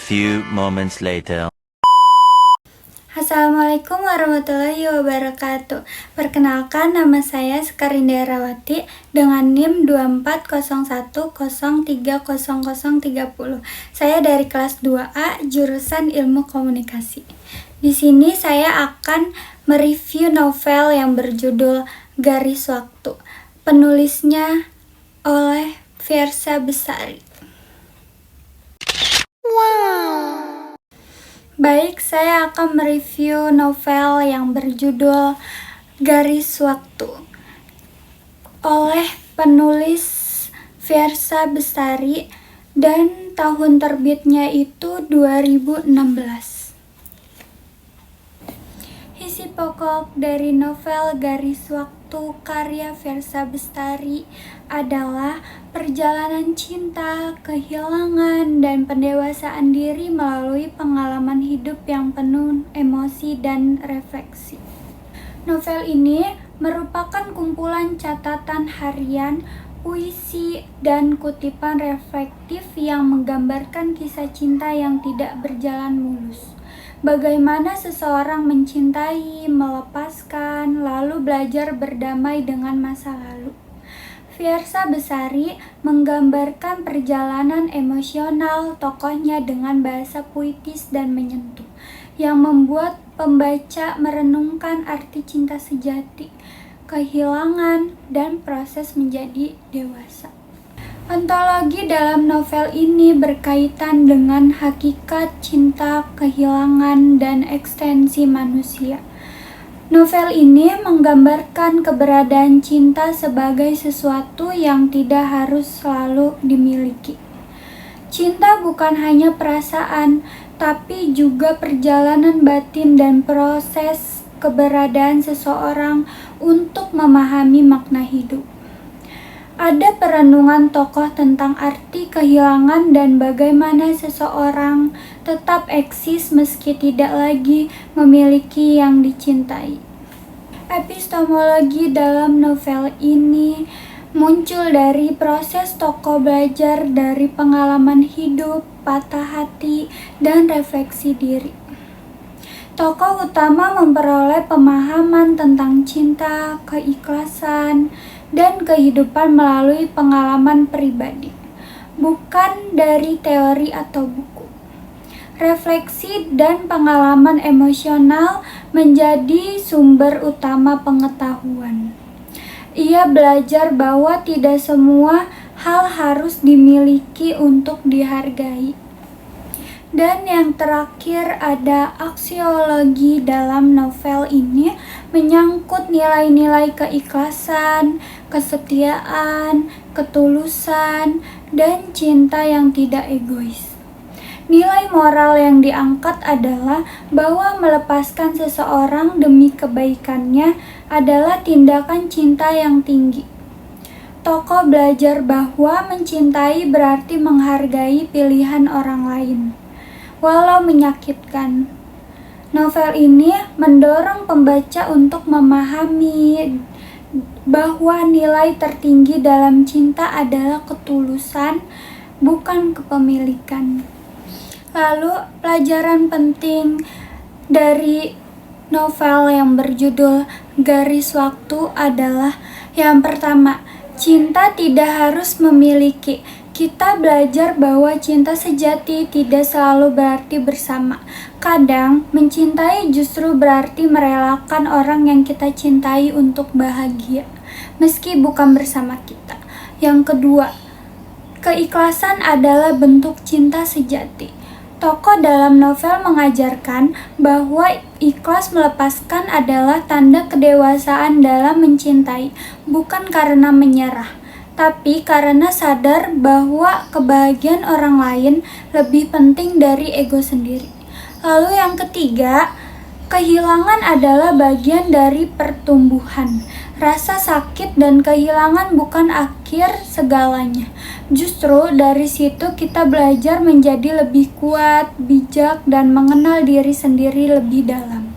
few moments later. Assalamualaikum warahmatullahi wabarakatuh. Perkenalkan, nama saya Sekarinda Rawati dengan NIM 2401030030. Saya dari kelas 2A jurusan Ilmu Komunikasi. Di sini saya akan mereview novel yang berjudul Garis Waktu. Penulisnya oleh Fiersa Besari. Baik, saya akan mereview novel yang berjudul Garis Waktu oleh penulis Fiersa Besari dan tahun terbitnya itu 2016. Isi pokok dari novel Garis Waktu karya Fiersa Besari adalah perjalanan cinta, kehilangan, dan pendewasaan diri melalui pengalaman hidup yang penuh emosi dan refleksi. Novel ini merupakan kumpulan catatan harian, puisi, dan kutipan reflektif yang menggambarkan kisah cinta yang tidak berjalan mulus. Bagaimana seseorang mencintai, melepaskan, lalu belajar berdamai dengan masa lalu. Fiersa Besari menggambarkan perjalanan emosional tokohnya dengan bahasa puitis dan menyentuh, yang membuat pembaca merenungkan arti cinta sejati, kehilangan, dan proses menjadi dewasa. Ontologi dalam novel ini berkaitan dengan hakikat cinta, kehilangan, dan ekstensi manusia. Novel ini menggambarkan keberadaan cinta sebagai sesuatu yang tidak harus selalu dimiliki. Cinta bukan hanya perasaan, tapi juga perjalanan batin dan proses keberadaan seseorang untuk memahami makna hidup. Ada perenungan tokoh tentang arti kehilangan dan bagaimana seseorang tetap eksis meski tidak lagi memiliki yang dicintai. Epistemologi dalam novel ini muncul dari proses tokoh belajar dari pengalaman hidup, patah hati, dan refleksi diri. Tokoh utama memperoleh pemahaman tentang cinta, keikhlasan, dan kehidupan melalui pengalaman pribadi, bukan dari teori atau buku. Refleksi dan pengalaman emosional menjadi sumber utama pengetahuan. Ia belajar bahwa tidak semua hal harus dimiliki untuk dihargai. Dan yang terakhir ada aksiologi dalam novel ini menyangkut nilai-nilai keikhlasan, kesetiaan, ketulusan, dan cinta yang tidak egois. Nilai moral yang diangkat adalah bahwa melepaskan seseorang demi kebaikannya adalah tindakan cinta yang tinggi. Tokoh belajar bahwa mencintai berarti menghargai pilihan orang lain, walau menyakitkan. Novel ini mendorong pembaca untuk memahami bahwa nilai tertinggi dalam cinta adalah ketulusan, bukan kepemilikan. Lalu, pelajaran penting dari novel yang berjudul Garis Waktu adalah yang pertama, cinta tidak harus memiliki. Kita belajar bahwa cinta sejati tidak selalu berarti bersama. Kadang, mencintai justru berarti merelakan orang yang kita cintai untuk bahagia, meski bukan bersama kita. Yang kedua, keikhlasan adalah bentuk cinta sejati. Tokoh dalam novel mengajarkan bahwa ikhlas melepaskan adalah tanda kedewasaan dalam mencintai, bukan karena menyerah, tapi karena sadar bahwa kebahagiaan orang lain lebih penting dari ego sendiri. Lalu yang ketiga, kehilangan adalah bagian dari pertumbuhan. Rasa sakit dan kehilangan bukan akhir segalanya. Justru dari situ kita belajar menjadi lebih kuat, bijak, dan mengenal diri sendiri lebih dalam.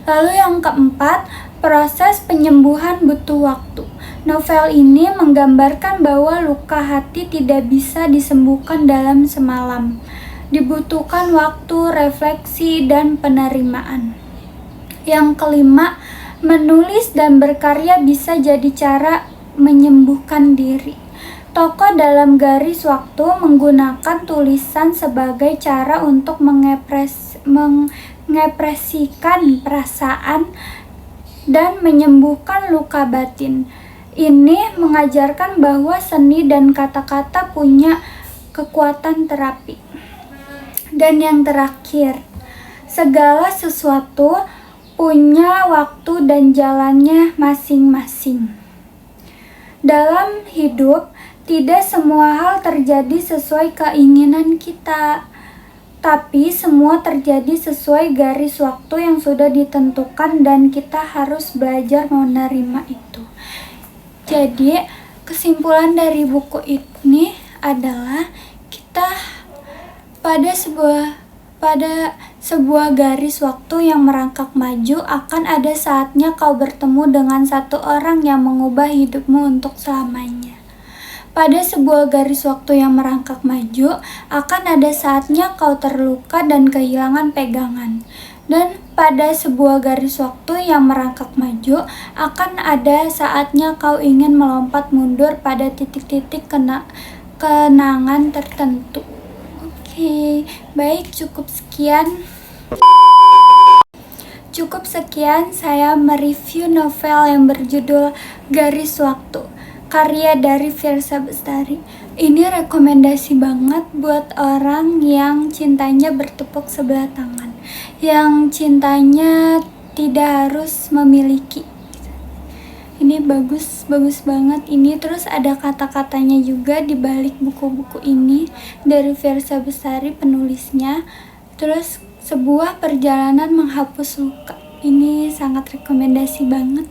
Lalu yang keempat, proses penyembuhan butuh waktu. Novel ini menggambarkan bahwa luka hati tidak bisa disembuhkan dalam semalam. dibutuhkan waktu, refleksi, dan penerimaan. Yang kelima, menulis dan berkarya bisa jadi cara menyembuhkan diri. Tokoh dalam garis waktu menggunakan tulisan sebagai cara untuk mengekspresikan perasaan dan menyembuhkan luka batin. Ini mengajarkan bahwa seni dan kata-kata punya kekuatan terapi. Dan yang terakhir, segala sesuatu punya waktu dan jalannya masing-masing. Dalam hidup, tidak semua hal terjadi sesuai keinginan kita, tapi semua terjadi sesuai garis waktu yang sudah ditentukan dan kita harus belajar menerima itu. Jadi, kesimpulan dari buku ini adalah kita pada sebuah garis waktu yang merangkak maju, akan ada saatnya kau bertemu dengan satu orang yang mengubah hidupmu untuk selamanya. Pada sebuah garis waktu yang merangkak maju, akan ada saatnya kau terluka dan kehilangan pegangan. Dan pada sebuah garis waktu yang merangkak maju, akan ada saatnya kau ingin melompat mundur pada titik-titik kenangan tertentu. Oke, baik, cukup sekian saya mereview novel yang berjudul Garis Waktu, karya dari Fiersa Bestari. Ini rekomendasi banget buat orang yang cintanya bertepuk sebelah tangan, yang cintanya tidak harus memiliki. Ini bagus banget ini. Terus ada kata-katanya juga di balik buku-buku ini dari Fiersa Bestari penulisnya. Terus sebuah perjalanan menghapus luka. Ini sangat rekomendasi banget.